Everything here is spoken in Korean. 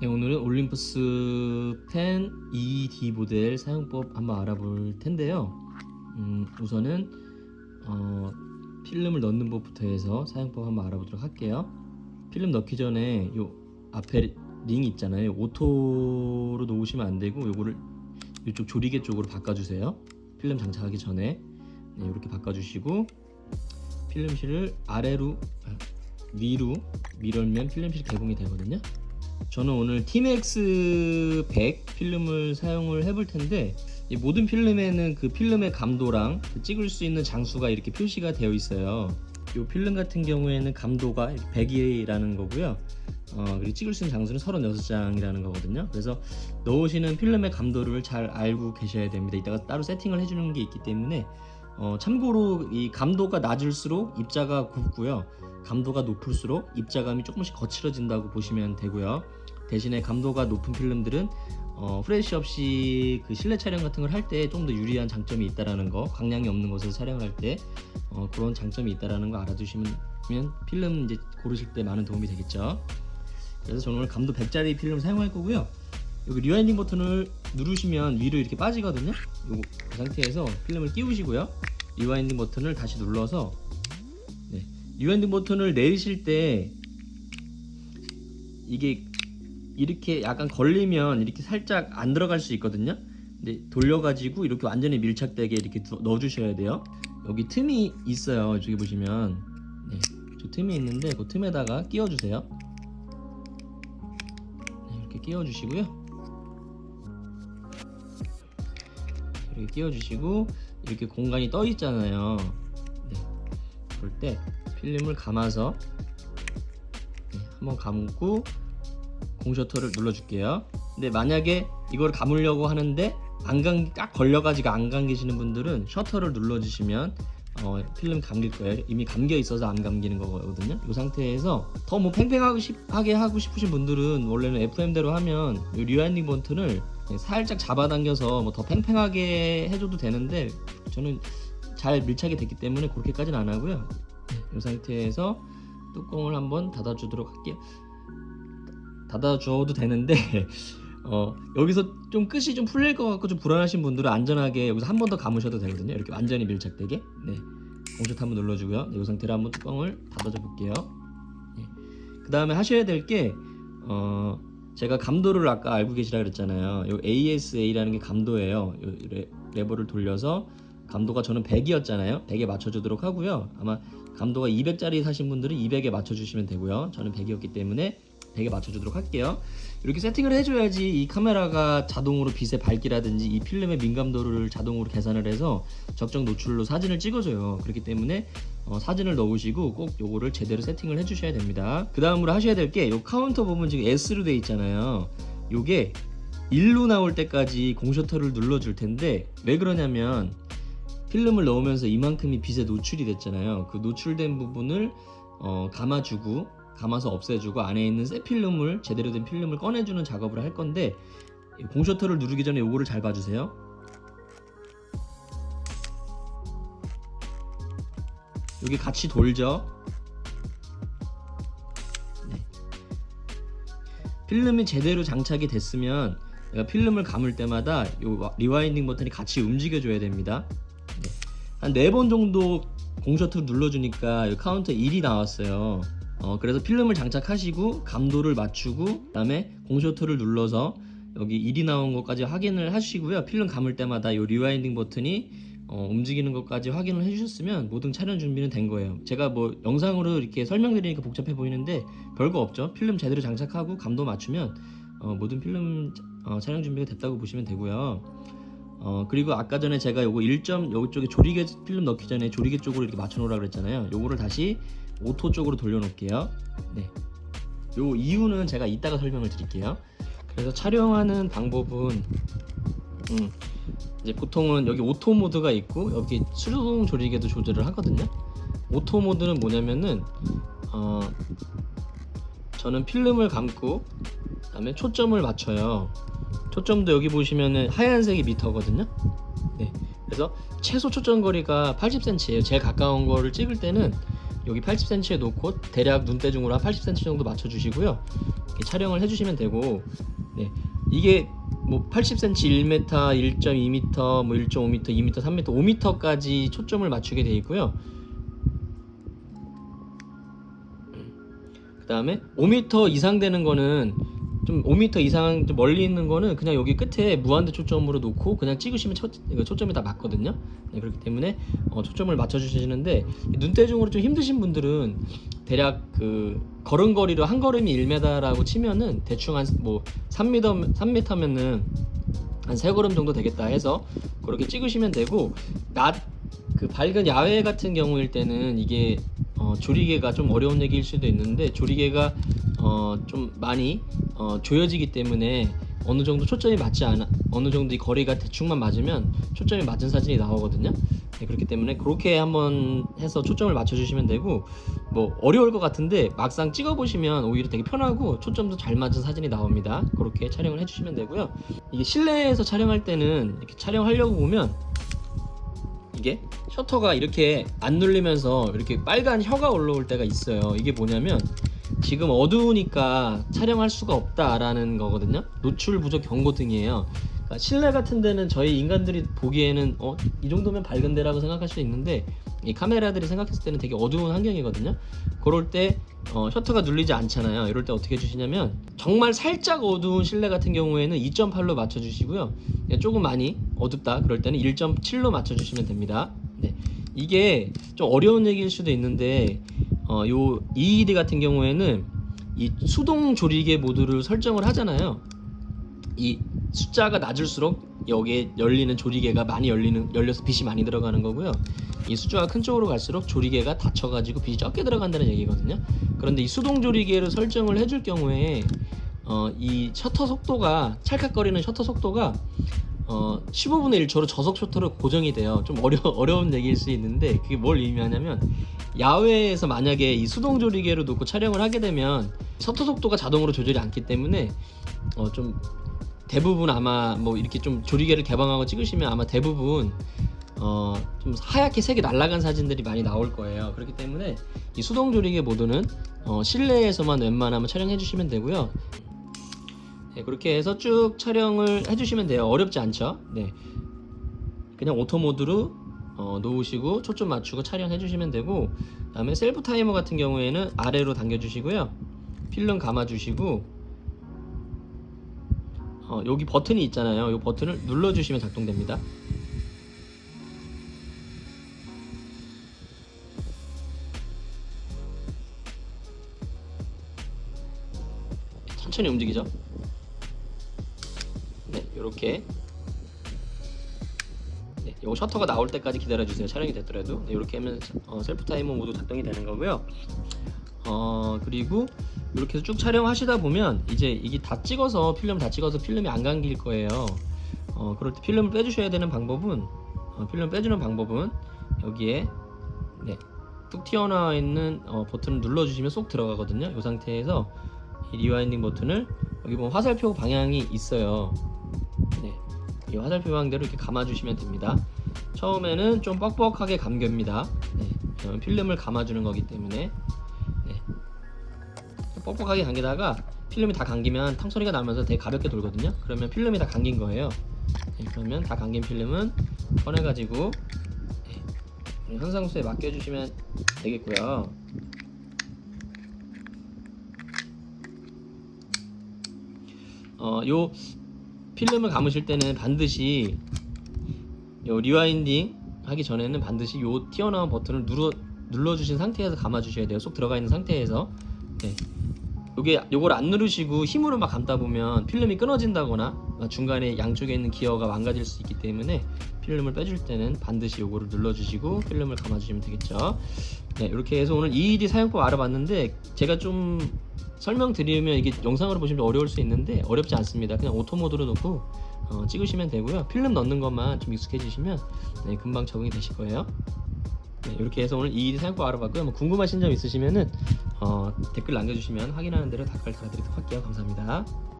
네, 오늘은 올림푸스 펜 ED 모델 사용법 한번 알아볼 텐데요. 우선은 필름을 넣는 법부터 해서 사용법 한번 알아보도록 할게요. 필름 넣기 전에 요 앞에 링 있잖아요. 오토로 놓으시면 안 되고 요거를 이쪽 조리개 쪽으로 바꿔주세요. 필름 장착하기 전에 이렇게 바꿔주시고 필름실을 위로 밀면 필름실 개봉이 되거든요. 저는 오늘 티맥스 100 필름을 사용을 해볼 텐데, 이 모든 필름에는 그 필름의 감도랑 그 찍을 수 있는 장수가 이렇게 표시가 되어 있어요. 이 필름 같은 경우에는 감도가 100이라는 거고요. 그리고 찍을 수 있는 장수는 36장이라는 거거든요. 그래서 넣으시는 필름의 감도를 잘 알고 계셔야 됩니다. 이따가 따로 세팅을 해주는 게 있기 때문에 참고로 이 감도가 낮을수록 입자가 굵고요, 감도가 높을수록 입자감이 조금씩 거칠어진다고 보시면 되고요. 대신에 감도가 높은 필름들은 프레쉬 없이 그 실내 촬영 같은 걸 할 때 좀 더 유리한 장점이 있다라는 거, 광량이 없는 곳에서 촬영할 때 그런 장점이 있다라는 거 알아두시면 필름 이제 고르실 때 많은 도움이 되겠죠. 그래서 저는 오늘 감도 100짜리 필름 사용할 거고요. 여기 리와인딩 버튼을 누르시면 위로 이렇게 빠지거든요. 이 상태에서 필름을 끼우시고요, 리와인딩 버튼을 다시 눌러서, 리와인딩 버튼을 내리실 때 이게 이렇게 약간 걸리면 이렇게 살짝 안 들어갈 수 있거든요. 근데 돌려가지고 이렇게 완전히 밀착되게 이렇게 넣어주셔야 돼요. 여기 틈이 있어요. 이쪽에 보시면 저 틈이 있는데 그 틈에다가 끼워주세요. 이렇게 끼워주시고요. 이렇게 끼워주시고, 이렇게 공간이 떠 있잖아요. 그럴 때 필름을 감아서 한번 감고 공셔터를 눌러줄게요. 근데 만약에 이걸 감으려고 하는데 딱 걸려가지고 안 감기시는 분들은 셔터를 눌러주시면 필름 감길 거예요. 이미 감겨 있어서 안 감기는 거거든요. 이 상태에서 더 뭐 팽팽하게 하고 싶으신 분들은 원래는 FM대로 하면 이 리와인딩 버튼을 살짝 잡아당겨서 뭐 더 팽팽하게 해줘도 되는데, 저는 잘 밀착이 됐기 때문에 그렇게까지는 안 하고요. 이 상태에서 뚜껑을 한번 닫아주도록 할게요. 닫아주어도 되는데 여기서 좀 끝이 좀 풀릴 것 같고 좀 불안하신 분들은 안전하게 여기서 한 번 더 감으셔도 되거든요. 이렇게 완전히 밀착되게. 공셔터 한번 눌러주고요. 이 상태로 한번 뚜껑을 닫아줘 볼게요. 그 다음에 하셔야 될 게, 제가 감도를 아까 알고 계시라 그랬잖아요. 요 ASA라는 게 감도예요. 요 레버를 돌려서 감도가 저는 100이었잖아요. 100에 맞춰주도록 하고요. 아마 감도가 200짜리 사신 분들은 200에 맞춰주시면 되고요. 저는 100이었기 때문에 100에 맞춰주도록 할게요. 이렇게 세팅을 해줘야지 이 카메라가 자동으로 빛의 밝기라든지 이 필름의 민감도를 자동으로 계산을 해서 적정 노출로 사진을 찍어줘요. 그렇기 때문에 사진을 넣으시고 꼭 요거를 제대로 세팅을 해주셔야 됩니다. 그 다음으로 하셔야 될 게, 요 카운터 보면 지금 S로 돼 있잖아요. 요게 1로 나올 때까지 공셔터를 눌러줄 텐데, 왜 그러냐면 필름을 넣으면서 이만큼이 빛에 노출이 됐잖아요. 그 노출된 부분을 감아서 없애주고 안에 있는 새 필름을, 제대로 된 필름을 꺼내주는 작업을 할 건데, 공셔터를 누르기 전에 요거를 잘 봐주세요. 여기 같이 돌죠. 필름이 제대로 장착이 됐으면 내가 필름을 감을 때마다 요 리와인딩 버튼이 같이 움직여줘야 됩니다. 한 4번 정도 공셔터를 눌러주니까 카운터 1이 나왔어요. 그래서 필름을 장착하시고 감도를 맞추고 그 다음에 공셔터를 눌러서 여기 1이 나온 것까지 확인을 하시고요. 필름 감을 때마다 이 리와인딩 버튼이 움직이는 것까지 확인을 해주셨으면 모든 촬영 준비는 된 거예요. 제가 뭐 영상으로 이렇게 설명드리니까 복잡해 보이는데 별거 없죠. 필름 제대로 장착하고 감도 맞추면 모든 필름 촬영 준비가 됐다고 보시면 되고요. 그리고 아까 전에 제가 요거 1점 요쪽에 조리개 필름 넣기 전에 조리개 쪽으로 이렇게 맞춰 놓으라 그랬잖아요. 요거를 다시 오토 쪽으로 돌려 놓을게요. 요 이유는 제가 이따가 설명을 드릴게요. 그래서 촬영하는 방법은 이제 보통은 여기 오토 모드가 있고 여기 수동 조리개도 조절을 하거든요. 오토 모드는 뭐냐면은 저는 필름을 감고 그다음에 초점을 맞춰요. 초점도 여기 보시면은 하얀색이 미터거든요. 그래서 최소 초점 거리가 80cm예요. 제일 가까운 거를 찍을 때는 여기 80cm에 놓고 대략 눈대중으로 한 80cm 정도 맞춰주시고요. 촬영을 해주시면 되고, 네, 이게 뭐 80cm 1m, 1.2m, 뭐 1.5m, 2m, 3m, 5m까지 초점을 맞추게 되어 있고요. 그 다음에 5m 이상 되는 거는, 좀 5m 이상 좀 멀리 있는 거는 그냥 여기 끝에 무한대 초점으로 놓고 그냥 찍으시면 초점이 다 맞거든요. 네, 그렇기 때문에 초점을 맞춰 주시는데, 눈대중으로 좀 힘드신 분들은 대략 그 걸음거리로 한 걸음이 1m라고 치면은 대충 한 뭐 3m면은 한 3걸음 정도 되겠다 해서 그렇게 찍으시면 되고, 그 밝은 야외 같은 경우일 때는 이게 조리개가 좀 어려운 얘기일 수도 있는데, 조리개가 좀 많이 조여지기 때문에 어느 정도 초점이 맞지 않아, 어느 정도 이 거리가 대충만 맞으면 초점이 맞은 사진이 나오거든요. 네, 그렇기 때문에 그렇게 한번 해서 초점을 맞춰 주시면 되고, 뭐 어려울 것 같은데 막상 찍어 보시면 오히려 되게 편하고 초점도 잘 맞은 사진이 나옵니다. 그렇게 촬영을 해 주시면 되고요. 이게 실내에서 촬영할 때는 이렇게 촬영하려고 보면 이게 셔터가 이렇게 안 눌리면서 이렇게 빨간 혀가 올라올 때가 있어요. 이게 뭐냐면 지금 어두우니까 촬영할 수가 없다라는 거거든요. 노출 부족 경고등이에요. 그러니까 실내 같은 데는 저희 인간들이 보기에는 이 정도면 밝은데라고 생각할 수 있는데, 이 카메라들이 생각했을 때는 되게 어두운 환경이거든요. 그럴 때 셔터가 눌리지 않잖아요. 이럴 때 어떻게 해주시냐면, 정말 살짝 어두운 실내 같은 경우에는 2.8로 맞춰주시고요. 조금 많이 어둡다 그럴 때는 1.7로 맞춰주시면 됩니다. 네, 이게 좀 어려운 얘기일 수도 있는데, 요 EED 같은 경우에는 이 수동 조리개 모드를 설정을 하잖아요. 이 숫자가 낮을수록 여기에 열리는 조리개가 많이 열려서 빛이 많이 들어가는 거고요. 이 숫자가 큰 쪽으로 갈수록 조리개가 닫혀가지고 빛이 적게 들어간다는 얘기거든요. 그런데 이 수동 조리개를 설정을 해줄 경우에 이 셔터 속도가, 찰칵거리는 셔터 속도가 15분의 1초로 저속 셔터로 고정이 돼요. 좀 어려운 얘기일 수 있는데, 그게 뭘 의미하냐면, 야외에서 만약에 이 수동 조리개로 놓고 촬영을 하게 되면 셔터 속도가 자동으로 조절이 않기 때문에 좀 대부분 아마 뭐 이렇게 좀 조리개를 개방하고 찍으시면 아마 대부분 좀 하얗게 색이 날아간 사진들이 많이 나올 거예요. 그렇기 때문에 이 수동 조리개 모드는 실내에서만 웬만하면 촬영해 주시면 되고요. 네, 그렇게 해서 쭉 촬영을 해주시면 돼요. 어렵지 않죠? 네, 그냥 오토 모드로 놓으시고 초점 맞추고 촬영해 주시면 되고, 그 다음에 셀프 타이머 같은 경우에는 아래로 당겨 주시고요. 필름 감아 주시고, 여기 버튼이 있잖아요. 이 버튼을 눌러 주시면 작동됩니다. 천천히 움직이죠? 네, 요렇게. 네, 요 셔터가 나올 때까지 기다려주세요. 촬영이 됐더라도. 네, 이렇게 하면 셀프 타이머 모두 작동이 되는 거고요. 그리고 이렇게 해서 쭉 촬영하시다 보면 이제 이게 다 찍어서, 필름 다 찍어서 필름이 안 감길 거예요. 그럴 때 필름을 빼주셔야 되는 방법은, 필름 빼주는 방법은 여기에 뚝 튀어나와 있는 버튼을 눌러주시면 쏙 들어가거든요. 이 상태에서 이 리와인딩 버튼을, 여기 보면 화살표 방향이 있어요. 네, 이 화살표 방향대로 이렇게 감아주시면 됩니다. 처음에는 좀 뻑뻑하게 감깁니다. 네, 필름을 감아주는 거기 때문에. 네, 뻑뻑하게 감기다가 필름이 다 감기면 탕 소리가 나면서 되게 가볍게 돌거든요. 그러면 필름이 다 감긴 거예요. 네, 그러면 다 감긴 필름은 꺼내가지고 현상수에 맡겨주시면 되겠고요. 요 필름을 감으실 때는 반드시 요 리와인딩 하기 전에는 반드시 요 튀어나온 버튼을 눌러주신 상태에서 감아주셔야 돼요. 쏙 들어가 있는 상태에서. 네, 요걸 안 누르시고 힘으로 막 감다 보면 필름이 끊어진다거나 중간에 양쪽에 있는 기어가 망가질 수 있기 때문에 필름을 빼줄 때는 반드시 요거를 눌러주시고 필름을 감아주시면 되겠죠. 네, 이렇게 해서 오늘 EED 사용법 알아봤는데, 제가 좀 설명드리면 이게 영상으로 보시면 어려울 수 있는데 어렵지 않습니다. 그냥 오토 모드로 놓고 찍으시면 되고요. 필름 넣는 것만 좀 익숙해지시면 금방 적응이 되실 거예요. 네, 이렇게 해서 오늘 EED 사용법 알아봤고요. 뭐 궁금하신 점 있으시면은 댓글 남겨주시면 확인하는 대로 답글 달아드리도록 할게요. 감사합니다.